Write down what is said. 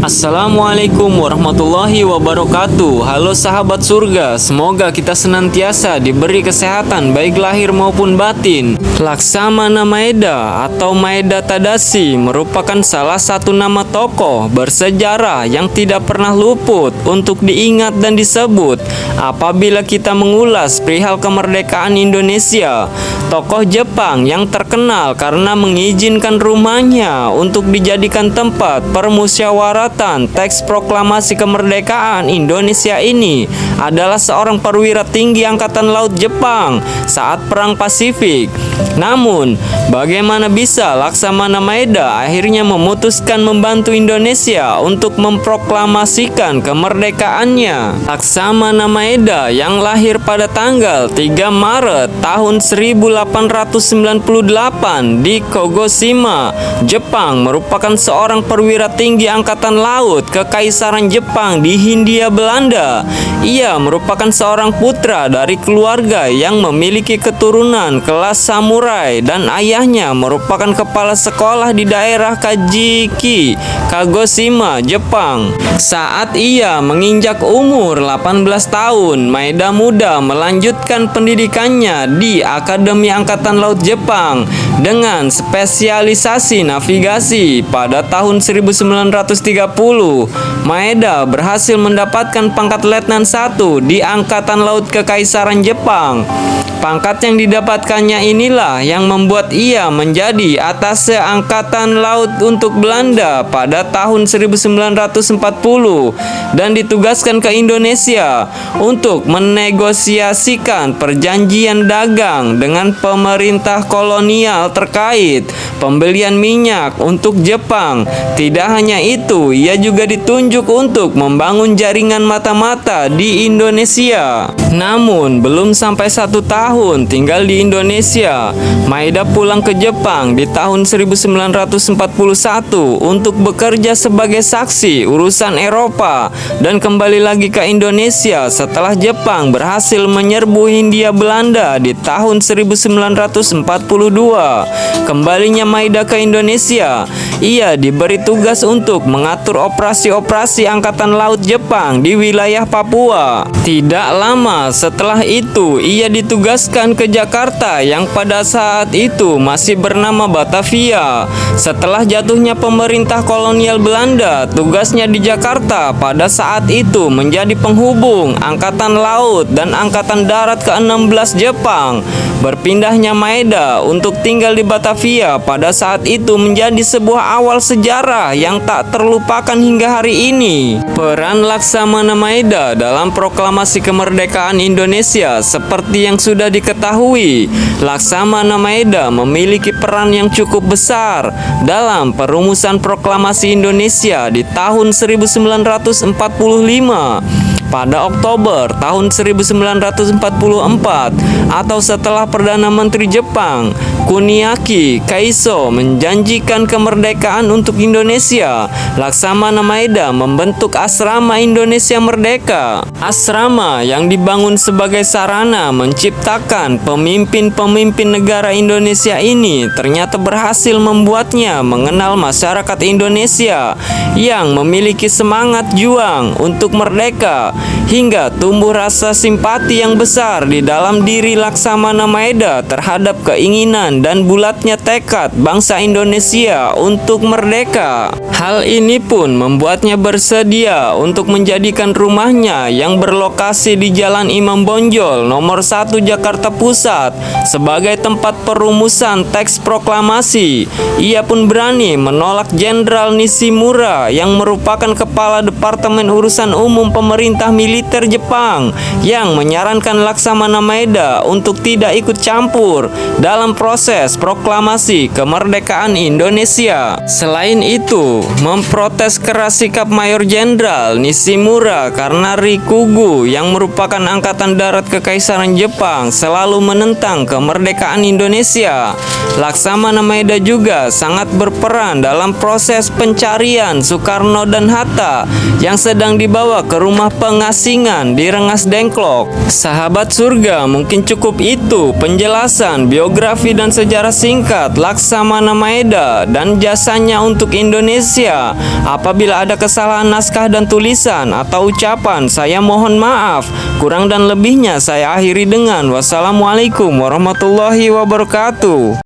Assalamualaikum warahmatullahi wabarakatuh. Halo sahabat surga, semoga kita senantiasa diberi kesehatan baik lahir maupun batin. Laksamana Maeda atau Maeda Tadashi merupakan salah satu nama tokoh bersejarah yang tidak pernah luput untuk diingat dan disebut apabila kita mengulas perihal kemerdekaan Indonesia. Tokoh Jepang yang terkenal karena mengizinkan rumahnya untuk dijadikan tempat permusyawaratan teks proklamasi kemerdekaan Indonesia ini adalah seorang perwira tinggi Angkatan Laut Jepang saat Perang Pasifik. Namun, bagaimana bisa Laksamana Maeda akhirnya memutuskan membantu Indonesia untuk memproklamasikan kemerdekaannya? Laksamana Maeda yang lahir pada tanggal 3 Maret tahun 1898 di Kagoshima, Jepang, merupakan seorang perwira tinggi Angkatan Laut Kekaisaran Jepang di Hindia Belanda. Ia merupakan seorang putra dari keluarga yang memiliki keturunan kelas samurai dan ayahnya merupakan kepala sekolah di daerah Kajiki, Kagoshima, Jepang. Saat ia menginjak umur 18 tahun, Maeda muda melanjutkan pendidikannya di Akademi Angkatan Laut Jepang dengan spesialisasi navigasi. Pada tahun 1930, Maeda berhasil mendapatkan pangkat Letnan 1 di Angkatan Laut Kekaisaran Jepang. Pangkat yang didapatkannya inilah yang membuat ia menjadi atase Angkatan Laut untuk Belanda pada tahun 1940 dan ditugaskan ke Indonesia untuk menegosiasikan perjanjian dagang dengan pemerintah kolonial terkait pembelian minyak untuk Jepang. Tidak hanya itu, ia juga ditunjuk untuk membangun jaringan mata-mata di Indonesia. Namun, belum sampai 1 tahun tinggal di Indonesia, Maeda pulang ke Jepang di tahun 1941 untuk bekerja sebagai saksi urusan Eropa dan kembali lagi ke Indonesia setelah Jepang berhasil menyerbu Hindia Belanda di tahun 1942. Kembalinya Maeda ke Indonesia, ia diberi tugas untuk mengatur operasi-operasi Angkatan Laut Jepang di wilayah Papua. Tidak lama setelah itu, ia ditugaskan ke Jakarta yang pada saat itu masih bernama Batavia. Setelah jatuhnya pemerintah kolonial Belanda, tugasnya di Jakarta pada saat itu menjadi penghubung Angkatan Laut dan Angkatan Darat ke-16 Jepang. Berpindahnya Maeda untuk tinggal di Batavia pada saat itu menjadi sebuah awal sejarah yang tak terlupakan hingga hari ini. Peran Laksamana Maeda dalam proklamasi kemerdekaan Indonesia seperti yang sudah diketahui, Laksamana Maeda memiliki peran yang cukup besar dalam perumusan proklamasi Indonesia di tahun 1945. Pada Oktober tahun 1944 atau setelah Perdana Menteri Jepang Kuniaki Kaiso menjanjikan kemerdekaan untuk Indonesia, Laksamana Maeda membentuk Asrama Indonesia Merdeka. Asrama yang dibangun sebagai sarana menciptakan pemimpin-pemimpin negara Indonesia ini ternyata berhasil membuatnya mengenal masyarakat Indonesia yang memiliki semangat juang untuk merdeka, hingga tumbuh rasa simpati yang besar di dalam diri Laksamana Maeda terhadap keinginan dan bulatnya tekad bangsa Indonesia untuk merdeka. Hal ini pun membuatnya bersedia untuk menjadikan rumahnya yang berlokasi di Jalan Imam Bonjol nomor 1 Jakarta Pusat sebagai tempat perumusan teks proklamasi. Ia pun berani menolak Jenderal Nishimura yang merupakan Kepala Departemen Urusan Umum Pemerintah Militer Jepang yang menyarankan Laksamana Maeda untuk tidak ikut campur dalam proses proklamasi kemerdekaan Indonesia. Selain itu, memprotes keras sikap Mayor Jenderal Nishimura karena Rikugu yang merupakan Angkatan Darat Kekaisaran Jepang selalu menentang kemerdekaan Indonesia. Laksamana Maeda juga sangat berperan dalam proses pencarian Soekarno dan Hatta yang sedang dibawa ke rumah pengasingan di Rengas Dengklok. Sahabat surga, mungkin cukup itu penjelasan biografi dan dengan sejarah singkat Laksamana Maeda dan jasanya untuk Indonesia. Apabila ada kesalahan naskah dan tulisan atau ucapan, saya mohon maaf. Kurang dan lebihnya saya akhiri dengan wassalamualaikum warahmatullahi wabarakatuh.